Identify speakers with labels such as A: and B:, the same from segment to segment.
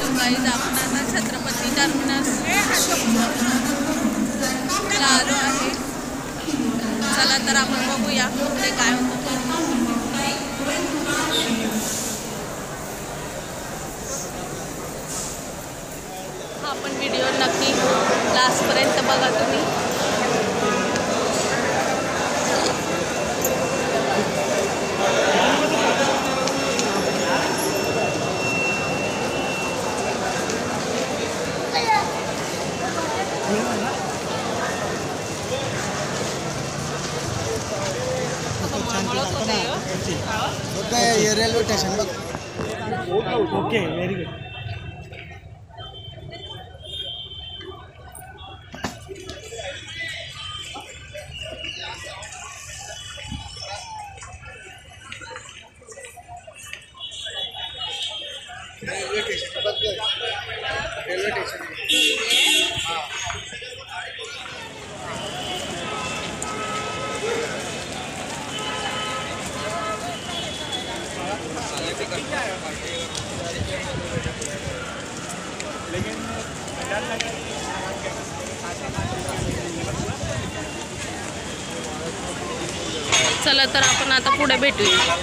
A: तो गाईज आपण आता छत्रपती टर्मिनसला आलो आहे. चला तर आपण बघूया पुढे काय होतं. हा पण व्हिडिओ नक्की लास्टपर्यंत बघा तुम्ही.
B: Railway station
C: okay very good.
B: Railway station
A: चला तर आपण आता पुढे भेटूया.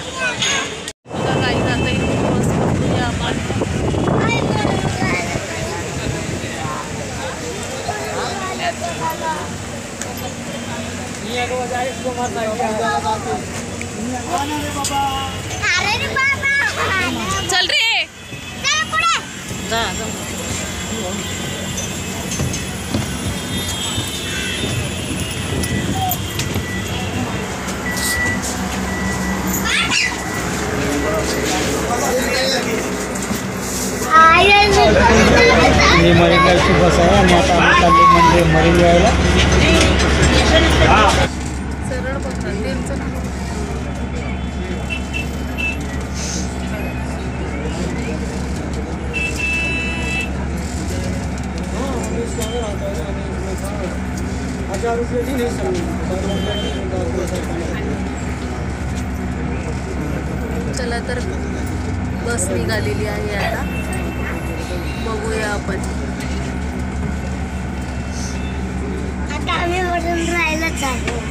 A: बघा काही जाता इथे बस बघूया आपण. चल रे जा जा.
C: मरीन ड्राईव्हची बस आहे आणि आता आम्ही चाललो म्हणजे मरीन ड्राईव्हला.
A: सरळ बघा त्यांचं नाव. चला तर बस निघालेली आहे आता. बघूया आपण.
D: आता आम्ही मरीन ड्राईव्हला चाललो.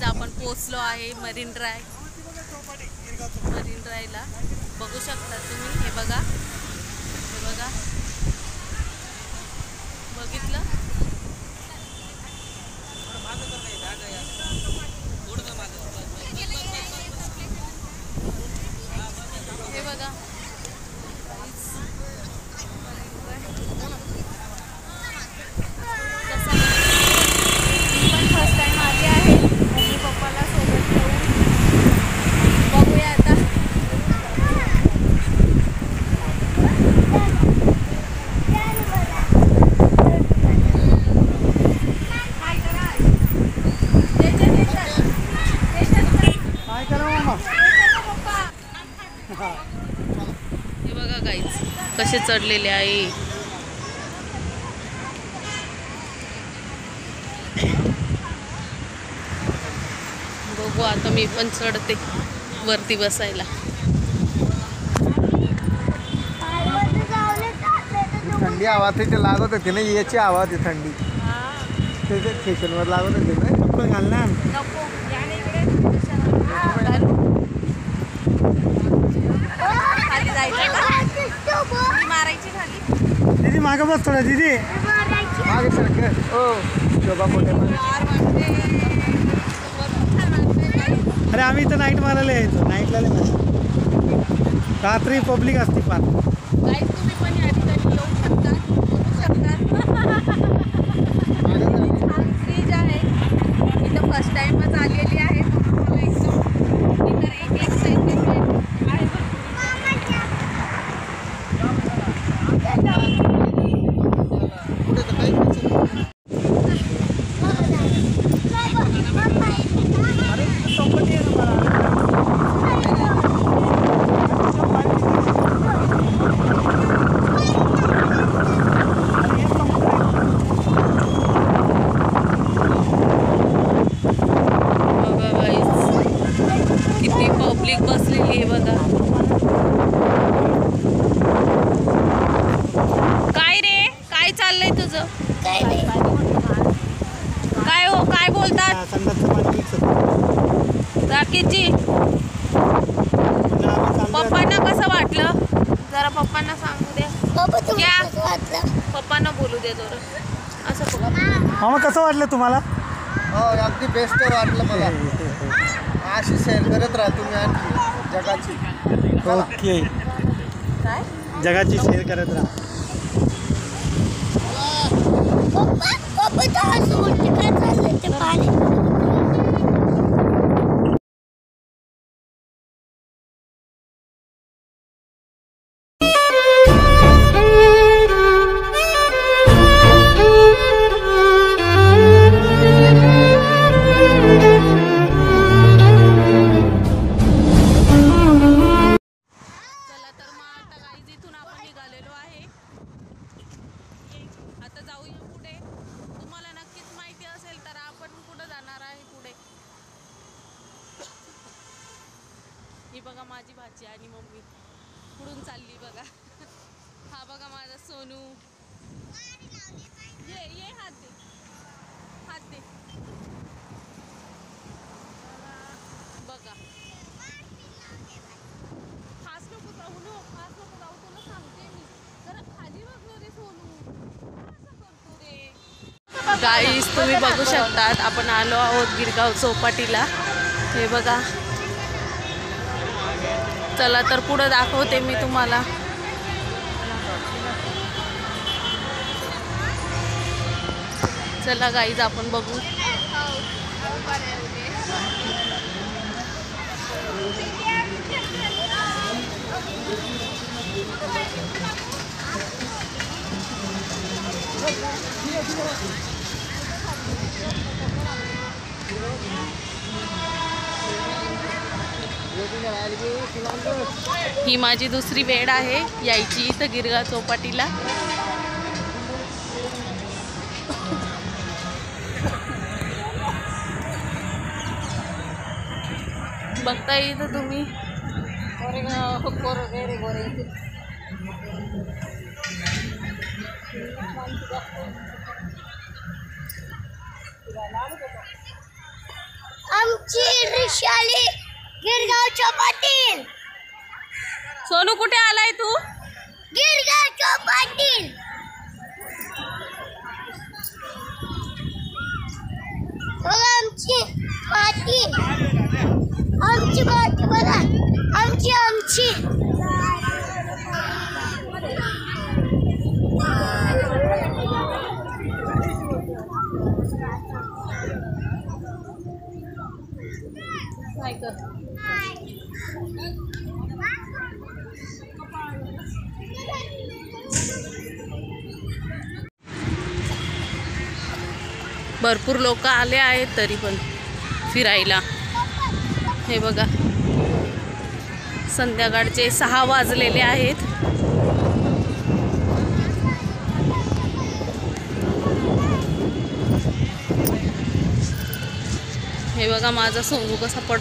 A: आपण पोहोचलो आहे मरीन ड्राईव्हला. बघू शकता तुम्ही. हे बघा बघितलं. हे बघा फर्स्ट टाइम आले आहे. मम्मी पप्पाला सोबत घेऊन बघूया आता. हे बघा गाईज कसे चढलेले आहे. बघू आता मी पण चढते वरती बसायला.
B: थंडी हवा तिथे लागत होती ना. याची हवा होती थंडी तिथे स्टेशनवर लागत होती ना. चप्पल घाल ना.
A: खाली जायचं का? मारायची खाली.
C: दीदी मागं बस थोडं. दीदी
B: मागे सरक. हो शोभा मोठेमध्ये.
C: अरे आम्ही इथं नाईट मारायला यायचो. नाईटला नाही मारायला. रात्री पब्लिक असते फार.
A: गाईज तुम्ही पण या ठिकाणी येऊ शकता, बघू शकता. छान फ्रीज आहे. इथं फर्स्ट टाइमच आलेली आहे म्हणून मला एकदम इतर एक एक्साइटमेंट आहे.
B: पुढे तर काही नाही.
A: बघा गाईज किती पब्लिक बसलेली आहे बघा. काय रे, काय चाललंय तुझं?
D: काय नाही.
A: काय हो, काय बोलतात
C: संडासचं पाणी मिक्स होतं.
A: राकेशजी? पप्पांना कसं वाटलं? जरा पप्पांना सांगू द्या.
D: बाबा
A: क्या?
D: तुम्हाला कसं वाटलं?
A: पप्पांना बोलू दे जरा. असं बघा.
C: मामा कसं वाटलं तुम्हाला?
B: हो अगदी बेस्ट वाटलं मला. अशी सैर करत राहा तुम्ही आणखी जगाची.
C: ओके.
A: काय?
C: जगाची शेअर करत राहा.
D: पप्पा तर असं उलटी काय चाललंय ते पाणी.
A: चला तर मग आता गाईज इथून आपण निघालेलो आहे. आता जाऊया पुढे. तुम्हाला नक्कीच माहिती असेल तर आपण कुठं जाणार आहे पुढे. ही बघा माझी भाची आणि मम्मी पुढून चालली बघा. हा बघा माझा सोनू. ये हात दे, हात दे. बघा फास्ट नको जाऊ नो, फास्ट नको जाऊ, तुला सांगते मी. जरा खाली बघ रे सोनू, असं करतो रे. गाईस तुम्ही बघू शकतात आपण आलो आहोत गिरगाव चौपाटीला. हे बघा. चला तर पुढे दाखवते मी तुम्हाला. चला गाईज आपण बघू. ही माझी दुसरी वेळ आहे यायची इथं गिरगाव चौपाटीला. बघता इथं तुम्ही.
D: आमची रिक्षाली गिरगावच्या पाटील.
A: सोनू कुठे आलाय तू?
D: गिरगावच्या पाटील. बघा आमची पाटील. आमची पाटील बघा. आमची
A: काय कर. भरपूर लोक आले आहेत तरी पण फिरायला. हे बघा संध्याकाळचे 6 वाजलेले आहेत. हे बघा माझा सोनू कसा पड.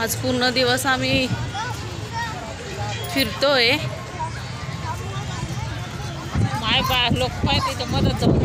A: आज पूर्ण दिवस आम्ही फिरतोय. माय बा लोक माहिती मदत जाऊ.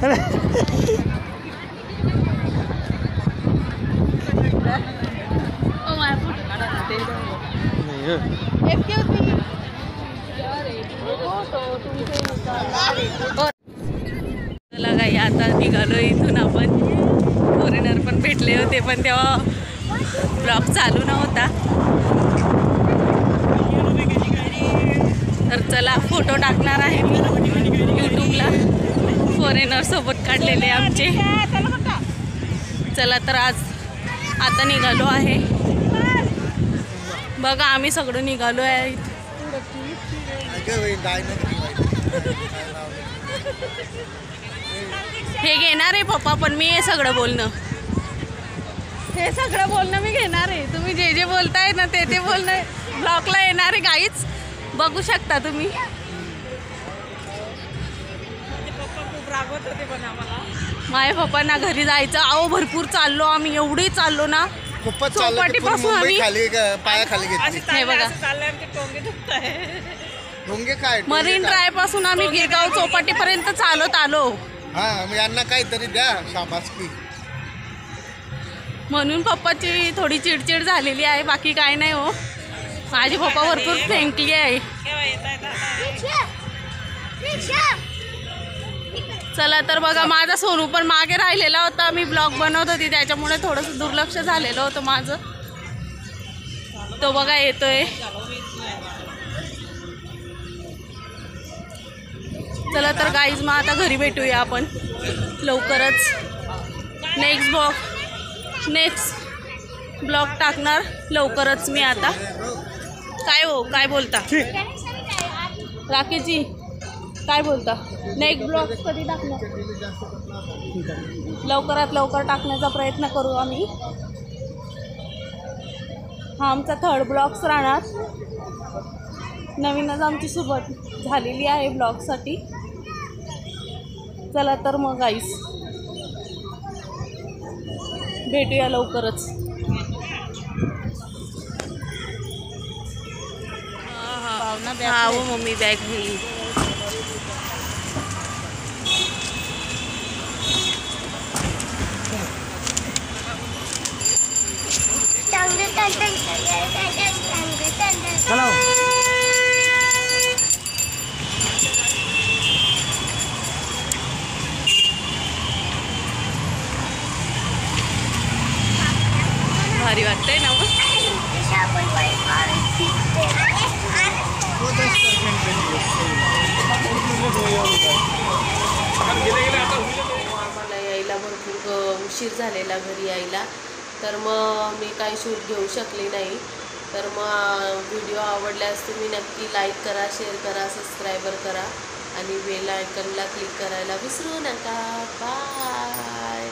A: चला काही आता निघालो इथून आपण. फॉरेनर पण भेटले होते पण तेव्हा ब्लॉग चालू नव्हता. तर चला फोटो टाकणार आहे मी यूट्यूबला. फॉरेनर सोबत काढलेले आमचे. चला तर आज आता निघालो आहे बघा. आम्ही सगळं निघालो आहे. हे घेणार आहे पप्पा पण मी हे सगळं बोलणं मी घेणार आहे. तुम्ही जे जे बोलताय ना ते बोलणं ब्लॉगला येणार आहे गाईच. बघू शकता तुम्ही. माझ्या पप्पांना घरी जायचं. अहो भरपूर चाललो आम्ही. एवढी चाललो ना चौपाटीपासून आम्ही
B: पायाखाली घेतली.
A: हे बघा
B: ढोंगे काय
A: मरीन ड्राईव्ह पासून आम्ही गिरगाव चौपाटीपर्यंत चालत आलो.
B: हा मग यांना काहीतरी द्या शाबासकी.
A: म्हणून पप्पाची थोडी चिडचिड झालेली आहे. बाकी काय नाही हो. माझे पप्पा भरपूर फ्रँकली आहे. चला तर बघा माझा सोनू पण मागे राहिलेला होता. मी ब्लॉग बनवत होती त्याच्यामुळे थोडंसं दुर्लक्ष झालेलं होतं माझं. तो बघा येतोय. चला तर गाईज मग आता घरी भेटूया आपण लवकरच. नेक्स्ट ब्लॉग टाकणार लवकरच मी आता. काय हो काय बोलता राकेशजी काय बोलता? नेक्स्ट ब्लॉग कधी टाकणार? लवकरात लवकर टाकण्याचा प्रयत्न करू आम्ही. हा आमचा 3rd ब्लॉग्स राहणार. नवीनच आमची सुरुवात झालेली आहे ब्लॉगसाठी. चला तर मग गाईस भेटूया लवकरच. हा हो मम्मी बॅग घेऊन.
C: चला
A: भारी वाटतंय ना मग. आम्हाला यायला भरपूर उशीर झालेला घरी यायला. तर मग मी काही शूट घेऊ शकले नाही. तर मग व्हिडिओ आवडल्यास तुम्ही नक्की लाईक करा, शेअर करा, सबस्क्रायबर करा आणि बेल आयकनला क्लिक करायला विसरू नका. बाय.